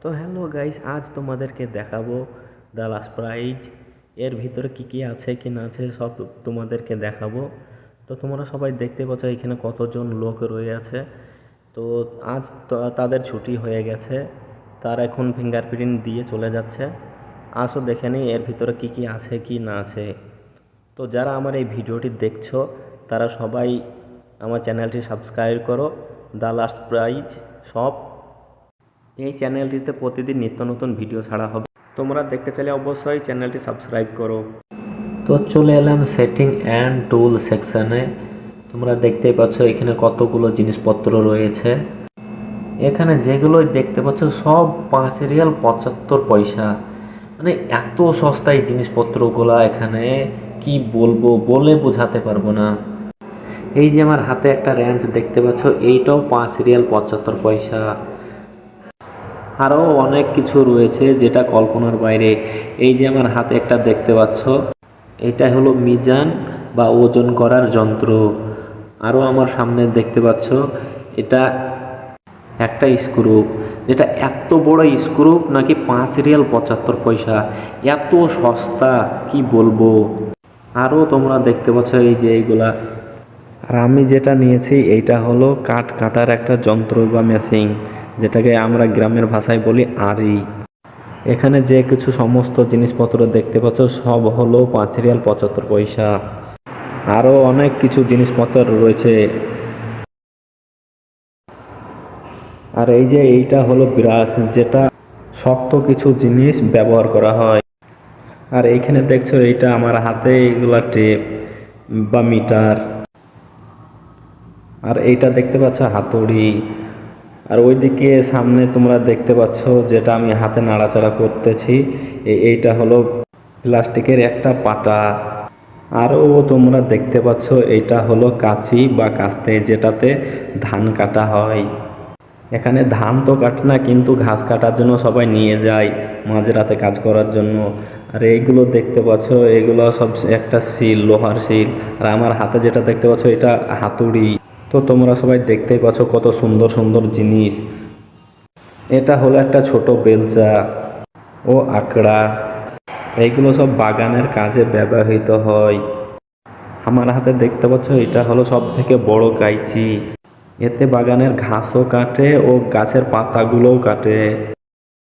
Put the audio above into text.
তো hello guys, আজ তোমাদেরকে দেখাবো দ্য লাস্ট প্রাইজ। এর ভিতরে কি কি আছে কি না আছে সব তোমাদেরকে দেখাবো। তো তোমরা সবাই দেখতে পাচ্ছ এখানে কতজন লোক রয়ে আছে। তো আজ তাদের ছুটি হয়ে গেছে, তারা এখন ফিঙ্গারপ্রিন্ট দিয়ে চলে যাচ্ছে। আসো দেখে নিই এর ভিতরে কি কি আছে কি না আছে। তো যারা আমার এই ভিডিওটি দেখছো তারা সবাই আমার চ্যানেলটি সাবস্ক্রাইব করো, দ্য লাস্ট প্রাইজ সব। এই চ্যানেলটিতে প্রতিদিন নিত্য নতুন ভিডিও ছাড়া হবে, তোমরা দেখতে চাইলে অবশ্যই চ্যানেলটি সাবস্ক্রাইব করো। তো চলে এলাম সেটিং অ্যান্ড টুল সেকশানে। তোমরা দেখতেই পাচ্ছ এখানে কতগুলো জিনিসপত্র রয়েছে। এখানে যেগুলোই দেখতে পাচ্ছ সব 5 রিয়াল 75 পয়সা। মানে এত সস্তায় জিনিসপত্রগুলো এখানে কি বলবো, বলে বোঝাতে পারবো না। এই যে আমার হাতে একটা রেঞ্জ দেখতে পাচ্ছ, এইটাও 5 রিয়াল 75 পয়সা। আরও অনেক কিছু রয়েছে যেটা কল্পনার বাইরে। এই যে আমার হাতে একটা দেখতে পাচ্ছ, এটা হলো মিজান বা ওজন করার যন্ত্র। আরও আমার সামনে দেখতে পাচ্ছ এটা একটা স্ক্রু, যেটা এত বড় স্ক্রু নাকি 5 রিয়াল 75 পয়সা। এত সস্তা কি বলবো। আরও তোমরা দেখতে পাচ্ছ এই যে এইগুলা। আর আমি যেটা নিয়েছি এইটা হলো কাঠ কাটার একটা যন্ত্র বা মেশিন, যেটাকে আমরা গ্রামের ভাষায় বলি আড়ি। এখানে যে কিছু সমস্ত জিনিসপত্র দেখতে পাচ্ছ সব হলো 5 রিয়াল 75 পয়সা। আরও অনেক কিছু জিনিসপত্র রয়েছে। আর এই যে এইটা হলো ব্রাশ, যেটা শক্ত কিছু জিনিস ব্যবহার করা হয়। আর এইখানে দেখছো এইটা আমার হাতে, এইগুলা টেপ বা মিটার। আর এইটা দেখতে পাচ্ছ হাতুড়ি। আর ওইদিকে সামনে তোমরা দেখতে পাচ্ছ যেটা আমি হাতে নাড়াচাড়া করতেছি, এইটা হলো প্লাস্টিকের একটা পাটা। আরও তোমরা দেখতে পাচ্ছ এইটা হলো কাঁচি বা কাস্তে, যেটাতে ধান কাটা হয়। এখানে ধান তো কাটে না, কিন্তু ঘাস কাটার জন্য সবাই নিয়ে যায় মাঝরাতে কাজ করার জন্য। আর এইগুলো দেখতে পাচ্ছ এগুলো সব একটা শিল, লোহার শিল। আর আমার হাতে যেটা দেখতে পাচ্ছ এটা হাতুড়ি। তো তোমরা সবাই দেখতেই পাচ্ছ কত সুন্দর সুন্দর জিনিস। এটা হলো একটা ছোট বেলচা ও আকড়া। এইগুলো সব বাগানের কাজে ব্যবহৃত হয়। আমার হাতে দেখতে পাচ্ছ এটা হলো সব থেকে বড় কাইচি। এতে বাগানের ঘাসও কাটে ও গাছের পাতাগুলোও কাটে।